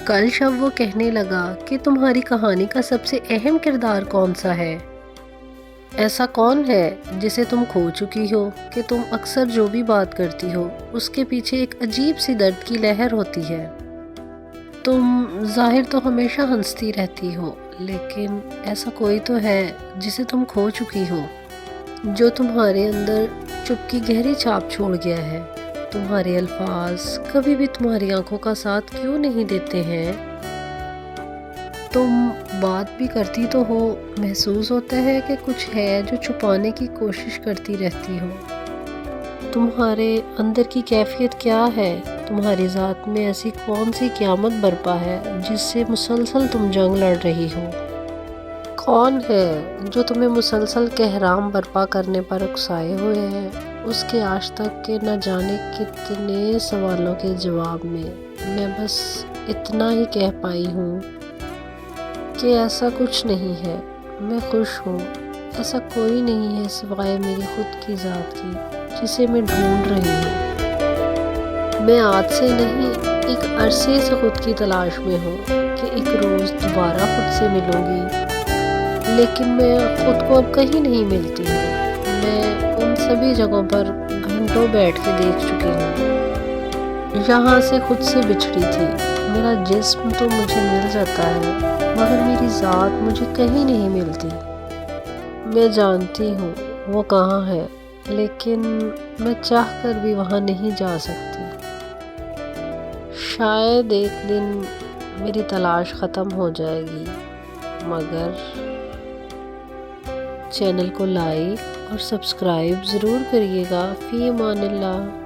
کل شب وہ کہنے لگا کہ تمہاری کہانی کا سب سے اہم کردار کون سا ہے؟ ایسا کون ہے جسے تم کھو چکی ہو کہ تم اکثر جو بھی بات کرتی ہو اس کے پیچھے ایک عجیب سی درد کی لہر ہوتی ہے؟ تم ظاہر تو ہمیشہ ہنستی رہتی ہو، لیکن ایسا کوئی تو ہے جسے تم کھو چکی ہو، جو تمہارے اندر چپ کی گہری چھاپ چھوڑ گیا ہے۔ تمہارے الفاظ کبھی بھی تمہاری آنکھوں کا ساتھ کیوں نہیں دیتے ہیں؟ تم بات بھی کرتی تو ہو، محسوس ہوتا ہے کہ کچھ ہے جو چھپانے کی کوشش کرتی رہتی ہو۔ تمہارے اندر کی کیفیت کیا ہے؟ تمہاری ذات میں ایسی کون سی قیامت برپا ہے جس سے مسلسل تم جنگ لڑ رہی ہو؟ کون ہے جو تمہیں مسلسل کہرام برپا کرنے پر اکسائے ہوئے ہے؟ اس کے آج تک کے نہ جانے کتنے سوالوں کے جواب میں بس اتنا ہی کہہ پائی ہوں کہ ایسا کچھ نہیں ہے، میں خوش ہوں۔ ایسا کوئی نہیں ہے سوائے میری خود کی ذات کی جسے میں ڈھونڈ رہی ہوں۔ میں آج سے نہیں، ایک عرصے سے خود کی تلاش میں ہوں کہ ایک روز دوبارہ خود سے ملوں گی، لیکن میں خود کو اب کہیں نہیں ملتی ہوں۔ میں ان سبھی جگہوں پر گھنٹوں بیٹھ کے دیکھ چکی ہوں جہاں سے خود سے بچھڑی تھی۔ میرا جسم تو مجھے مل جاتا ہے مگر میری ذات مجھے کہیں نہیں ملتی۔ میں جانتی ہوں وہ کہاں ہے، لیکن میں چاہ کر بھی وہاں نہیں جا سکتی۔ شاید ایک دن میری تلاش ختم ہو جائے گی، مگر چینل کو لائک اور سبسکرائب ضرور کریے گا۔ فی امان اللہ۔